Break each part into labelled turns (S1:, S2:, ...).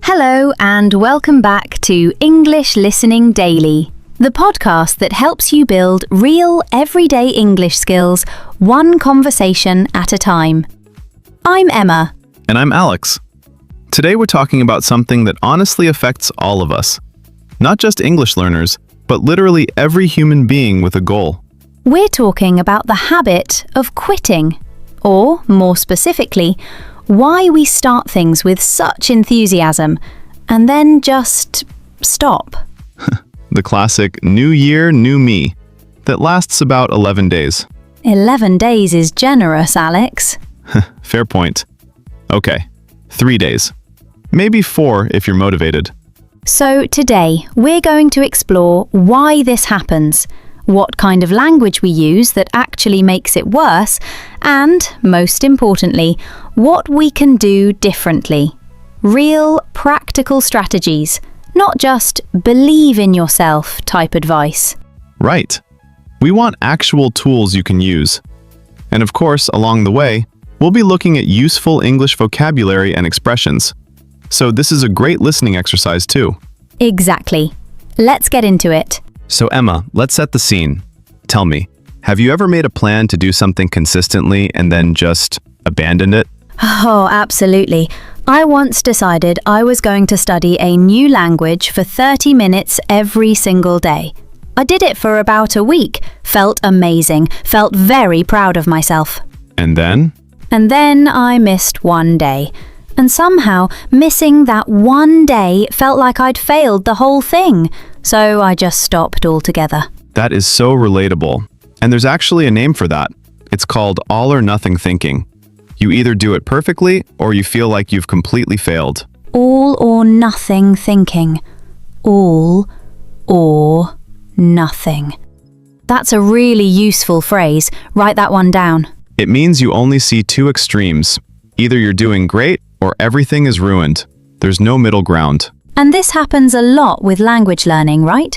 S1: Hello and welcome back to English Listening Daily, the podcast that helps you build real, everyday English skills, one conversation at a time. I'm Emma.
S2: And I'm Alex. Today we're talking about something that honestly affects all of us. Not just English learners, but literally every human being with a goal.
S1: We're talking about the habit of quitting, or more specifically, why we start things with such enthusiasm and then just stop.
S2: The classic new year, new me that lasts about 11 days.
S1: 11 days is generous, Alex.
S2: Fair point. Okay, 3 days. Maybe 4 if you're motivated.
S1: So today, we're going to explore why this happens, what kind of language we use that actually makes it worse, and, most importantly, what we can do differently. Real, practical strategies, not just believe in yourself type advice.
S2: Right. We want actual tools you can use. And of course, along the way, we'll be looking at useful English vocabulary and expressions. So this is a great listening exercise too.
S1: Exactly. Let's get into it.
S2: So Emma, let's set the scene. Tell me, have you ever made a plan to do something consistently and then just abandoned it?
S1: Oh, absolutely. I once decided I was going to study a new language for 30 minutes every single day. I did it for about a week, felt amazing, felt very proud of myself.
S2: And then?
S1: And then I missed one day. And somehow, missing that one day felt like I'd failed the whole thing. So I just stopped altogether.
S2: That is so relatable. And there's actually a name for that. It's called all or nothing thinking. You either do it perfectly or you feel like you've completely failed.
S1: All or nothing thinking. All or nothing. That's a really useful phrase. Write that one down.
S2: It means you only see 2 extremes. Either you're doing great or everything is ruined. There's no middle ground.
S1: And this happens a lot with language learning, right?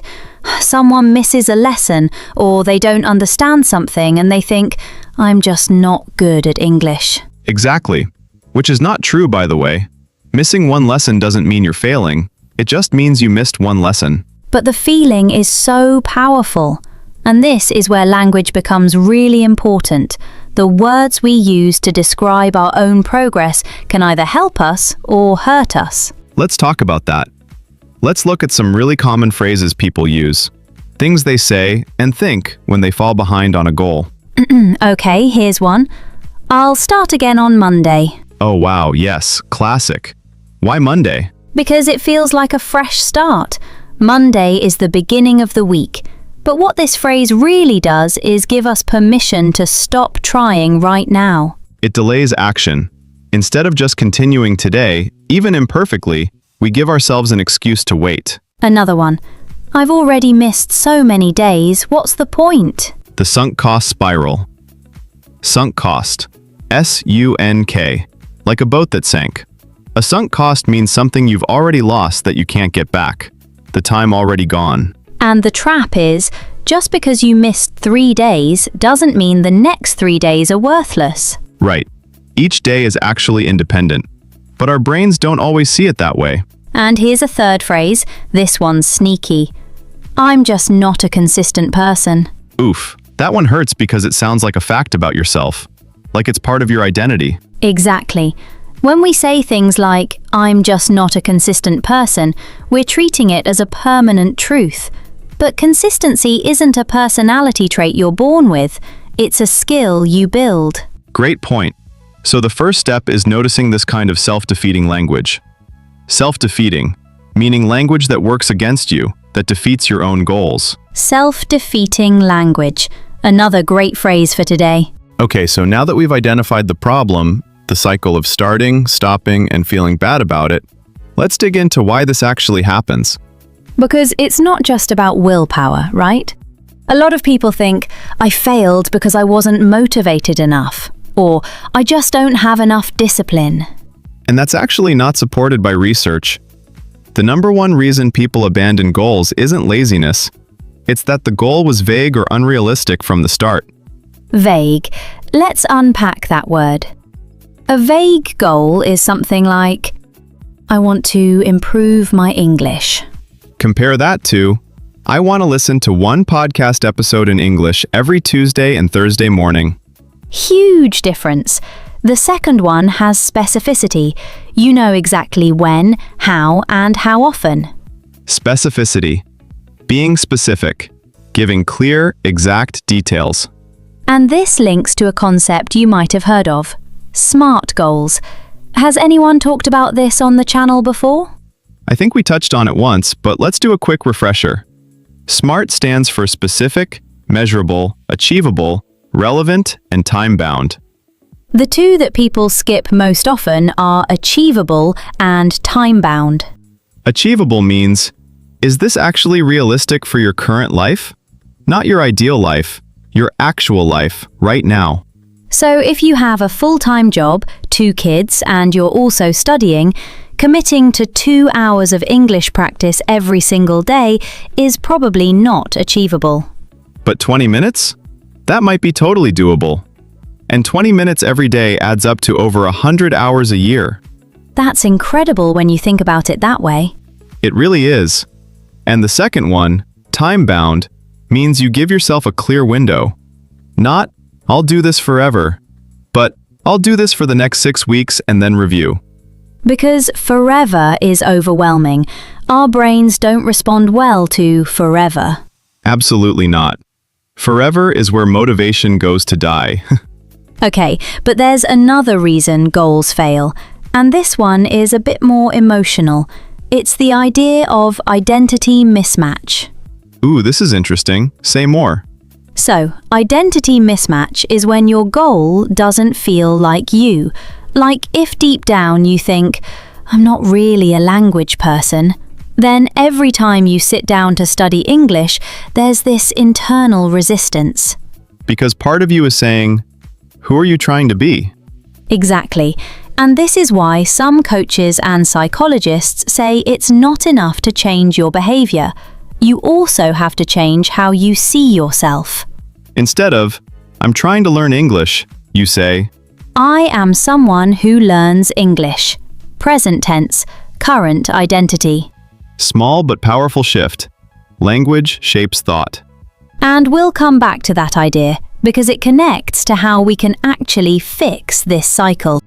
S1: Someone misses a lesson or they don't understand something and they think, I'm just not good at English.
S2: Exactly. Which is not true, by the way. Missing one lesson doesn't mean you're failing. It just means you missed one lesson.
S1: But the feeling is so powerful. And this is where language becomes really important. The words we use to describe our own progress can either help us or hurt us.
S2: Let's talk about that. Let's look at some really common phrases people use. Things they say and think when they fall behind on a goal.
S1: Okay, here's one. I'll start again on Monday.
S2: Oh wow, yes, classic. Why Monday?
S1: Because it feels like a fresh start. Monday is the beginning of the week. But what this phrase really does is give us permission to stop trying right now.
S2: It delays action. Instead of just continuing today, even imperfectly, we give ourselves an excuse to wait.
S1: Another one. I've already missed so many days, what's the point?
S2: The sunk cost spiral. Sunk cost. S-U-N-K. Like a boat that sank. A sunk cost means something you've already lost that you can't get back. The time already gone.
S1: And the trap is, just because you missed 3 days doesn't mean the next 3 days are worthless.
S2: Right. Each day is actually independent. But our brains don't always see it that way.
S1: And here's a third phrase. This one's sneaky. I'm just not a consistent person.
S2: Oof. That one hurts because it sounds like a fact about yourself. Like it's part of your identity.
S1: Exactly. When we say things like, I'm just not a consistent person, we're treating it as a permanent truth. But consistency isn't a personality trait you're born with. It's a skill you build.
S2: Great point. So the first step is noticing this kind of self-defeating language. Self-defeating, meaning language that works against you, that defeats your own goals.
S1: Self-defeating language. Another great phrase for today.
S2: Okay, so now that we've identified the problem, the cycle of starting, stopping, and feeling bad about it, let's dig into why this actually happens.
S1: Because it's not just about willpower, right? A lot of people think, I failed because I wasn't motivated enough, or I just don't have enough discipline.
S2: And that's actually not supported by research. The number one reason people abandon goals isn't laziness. It's that the goal was vague or unrealistic from the start.
S1: Vague. Let's unpack that word. A vague goal is something like, I want to improve my English.
S2: Compare that to, I want to listen to one podcast episode in English every Tuesday and Thursday morning.
S1: Huge difference. The second one has specificity. You know exactly when, how, and how often.
S2: Specificity. Being specific. Giving clear, exact details.
S1: And this links to a concept you might have heard of. SMART goals. Has anyone talked about this on the channel before?
S2: I think we touched on it once, but let's do a quick refresher. SMART stands for specific, measurable, achievable, relevant, and time-bound.
S1: The two that people skip most often are achievable and time-bound.
S2: Achievable means, is this actually realistic for your current life? Not your ideal life, your actual life, right now.
S1: So if you have a full-time job, 2 kids, and you're also studying, committing to 2 hours of English practice every single day is probably not achievable.
S2: But 20 minutes? That might be totally doable. And 20 minutes every day adds up to over 100 hours a year.
S1: That's incredible when you think about it that way.
S2: It really is. And the second one, time-bound, means you give yourself a clear window. Not, I'll do this forever, but I'll do this for the next 6 weeks and then review.
S1: Because forever is overwhelming. Our brains don't respond well to forever.
S2: Absolutely not. Forever is where motivation goes to die.
S1: Okay, but there's another reason goals fail, and this one is a bit more emotional. It's the idea of identity mismatch.
S2: Ooh, this is interesting. Say more.
S1: So, identity mismatch is when your goal doesn't feel like you. Like if deep down you think, I'm not really a language person, then every time you sit down to study English, there's this internal resistance.
S2: Because part of you is saying, who are you trying to be?
S1: Exactly. And this is why some coaches and psychologists say it's not enough to change your behavior. You also have to change how you see yourself.
S2: Instead of, I'm trying to learn English, you say,
S1: I am someone who learns English. Present tense, current identity.
S2: Small but powerful shift. Language shapes thought.
S1: And we'll come back to that idea because it connects to how we can actually fix this cycle.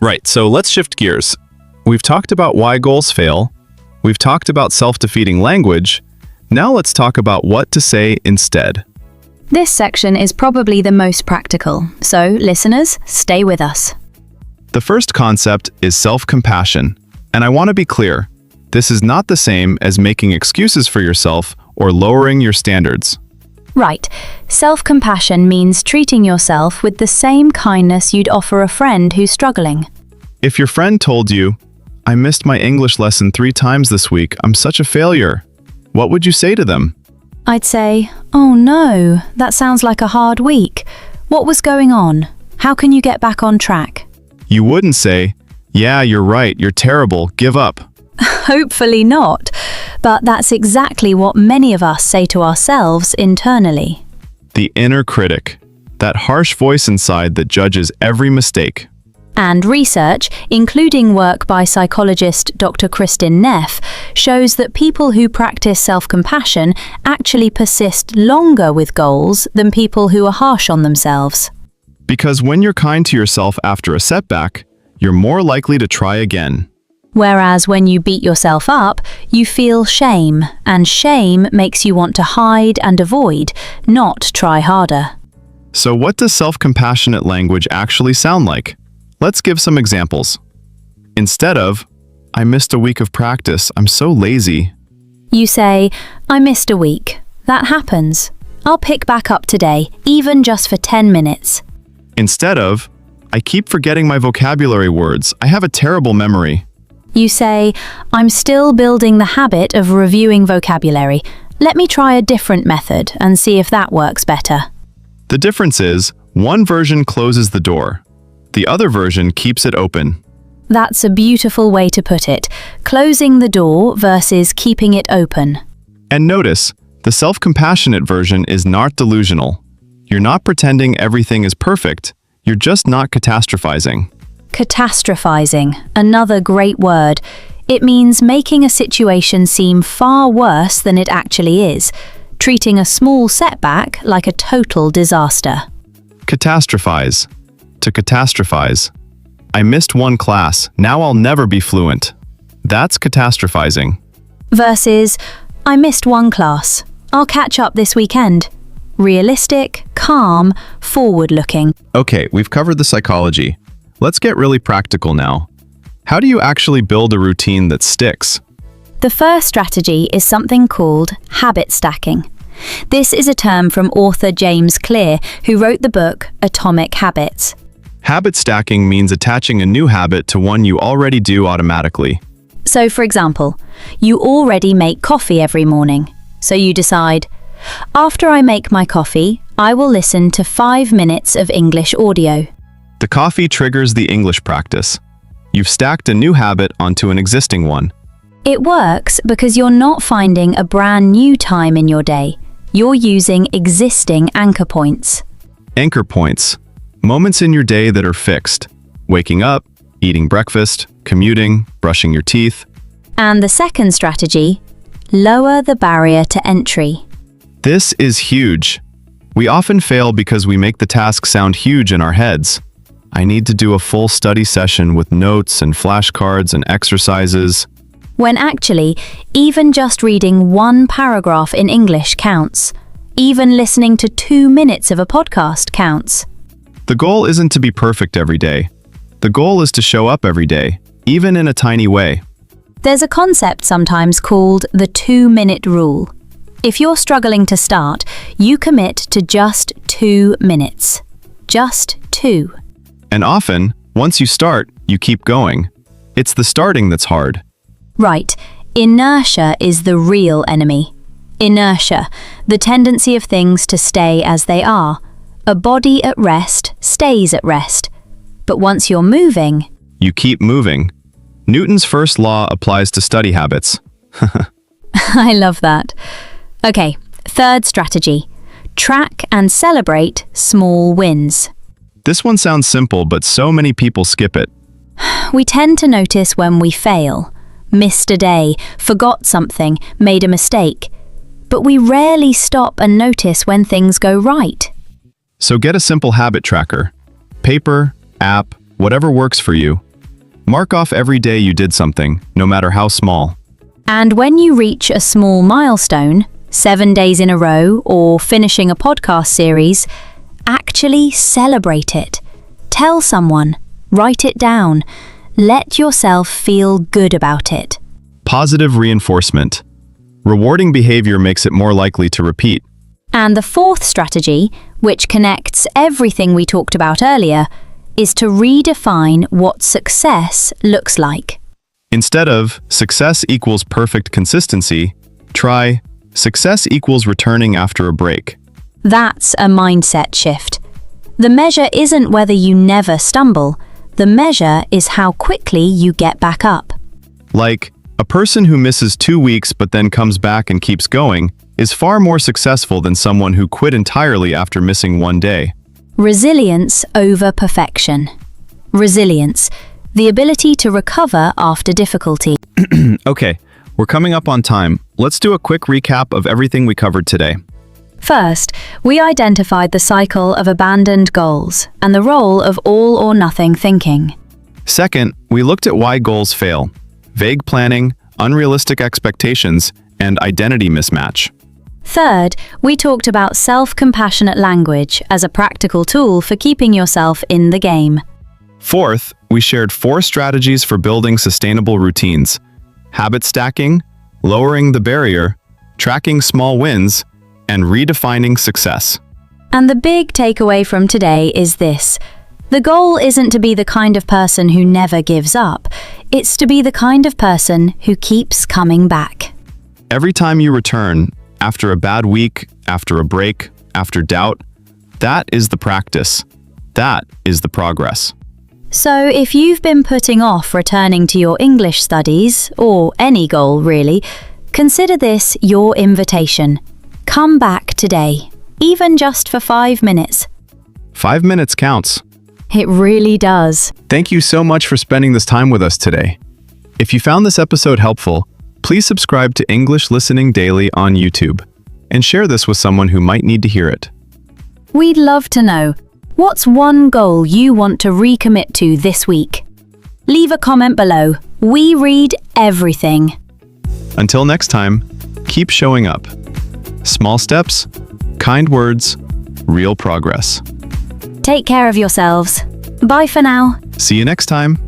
S2: Right, so let's shift gears. We've talked about why goals fail. We've talked about self-defeating language. Now let's talk about what to say instead.
S1: This section is probably the most practical, so listeners, stay with us.
S2: The first concept is self-compassion, and I want to be clear, this is not the same as making excuses for yourself or lowering your standards.
S1: Right. Self-compassion means treating yourself with the same kindness you'd offer a friend who's struggling.
S2: If your friend told you, I missed my English lesson 3 times this week, I'm such a failure, what would you say to them?
S1: I'd say, oh no, that sounds like a hard week. What was going on? How can you get back on track?
S2: You wouldn't say, yeah, you're right, you're terrible, give up.
S1: Hopefully not. But that's exactly what many of us say to ourselves internally.
S2: The inner critic, that harsh voice inside that judges every mistake.
S1: And research, including work by psychologist Dr. Kristin Neff, shows that people who practice self-compassion actually persist longer with goals than people who are harsh on themselves.
S2: Because when you're kind to yourself after a setback, you're more likely to try again.
S1: Whereas when you beat yourself up, you feel shame, and shame makes you want to hide and avoid, not try harder.
S2: So what does self-compassionate language actually sound like? Let's give some examples. Instead of, I missed a week of practice, I'm so lazy.
S1: You say, I missed a week. That happens. I'll pick back up today, even just for 10 minutes.
S2: Instead of, I keep forgetting my vocabulary words, I have a terrible memory.
S1: You say, I'm still building the habit of reviewing vocabulary. Let me try a different method and see if that works better.
S2: The difference is, one version closes the door. The other version keeps it open.
S1: That's a beautiful way to put it. Closing the door versus keeping it open.
S2: And notice, the self-compassionate version is not delusional. You're not pretending everything is perfect. You're just not catastrophizing.
S1: Catastrophising, another great word. It means making a situation seem far worse than it actually is, treating a small setback like a total disaster.
S2: Catastrophize. To catastrophize. I missed one class, now I'll never be fluent. That's catastrophizing.
S1: Versus, I missed one class. I'll catch up this weekend. Realistic, calm, forward-looking.
S2: Okay, we've covered the psychology. Let's get really practical now. How do you actually build a routine that sticks?
S1: The first strategy is something called habit stacking. This is a term from author James Clear, who wrote the book Atomic Habits.
S2: Habit stacking means attaching a new habit to one you already do automatically.
S1: So, for example, you already make coffee every morning. So you decide, after I make my coffee, I will listen to 5 minutes of English audio.
S2: The coffee triggers the English practice. You've stacked a new habit onto an existing one.
S1: It works because you're not finding a brand new time in your day. You're using existing anchor points.
S2: Anchor points. Moments in your day that are fixed. Waking up, eating breakfast, commuting, brushing your teeth.
S1: And the second strategy, lower the barrier to entry.
S2: This is huge. We often fail because we make the task sound huge in our heads. I need to do a full study session with notes and flashcards and exercises.
S1: When actually, even just reading one paragraph in English counts. Even listening to 2 minutes of a podcast counts.
S2: The goal isn't to be perfect every day. The goal is to show up every day, even in a tiny way.
S1: There's a concept sometimes called the 2-minute rule. If you're struggling to start, you commit to just 2 minutes. Just 2.
S2: And often, once you start, you keep going. It's the starting that's hard.
S1: Right. Inertia is the real enemy. Inertia, the tendency of things to stay as they are. A body at rest stays at rest. But once you're moving,
S2: you keep moving. Newton's first law applies to study habits.
S1: I love that. Okay, third strategy. Track and celebrate small wins.
S2: This one sounds simple, but so many people skip it.
S1: We tend to notice when we fail, missed a day, forgot something, made a mistake. But we rarely stop and notice when things go right.
S2: So get a simple habit tracker. Paper, app, whatever works for you. Mark off every day you did something, no matter how small.
S1: And when you reach a small milestone, 7 days in a row or finishing a podcast series, actually celebrate it. Tell someone, write it down. Let yourself feel good about it.
S2: Positive reinforcement. Rewarding behavior makes it more likely to repeat.
S1: And the fourth strategy, which connects everything we talked about earlier, is to redefine what success looks like.
S2: Instead of success equals perfect consistency, try success equals returning after a break.
S1: That's a mindset shift. The measure isn't whether you never stumble. The measure is how quickly you get back up.
S2: Like, a person who misses 2 weeks but then comes back and keeps going is far more successful than someone who quit entirely after missing 1 day.
S1: Resilience over perfection. Resilience, the ability to recover after difficulty.
S2: Okay, we're coming up on time. Let's do a quick recap of everything we covered today.
S1: First, we identified the cycle of abandoned goals and the role of all or nothing thinking.
S2: Second, we looked at why goals fail: vague planning, unrealistic expectations, and identity mismatch.
S1: Third, we talked about self-compassionate language as a practical tool for keeping yourself in the game.
S2: Fourth, we shared 4 strategies for building sustainable routines: habit stacking, lowering the barrier, tracking small wins, and redefining success.
S1: And the big takeaway from today is this: the goal isn't to be the kind of person who never gives up. It's to be the kind of person who keeps coming back.
S2: Every time you return, after a bad week, after a break, after doubt, that is the practice. That is the progress.
S1: So if you've been putting off returning to your English studies, or any goal really, consider this your invitation. Come back today, even just for 5 minutes.
S2: 5 minutes counts.
S1: It really does.
S2: Thank you so much for spending this time with us today. If you found this episode helpful, please subscribe to English Listening Daily on YouTube and share this with someone who might need to hear it.
S1: We'd love to know, what's one goal you want to recommit to this week? Leave a comment below. We read everything.
S2: Until next time, keep showing up. Small steps, kind words, real progress.
S1: Take care of yourselves. Bye for now.
S2: See you next time.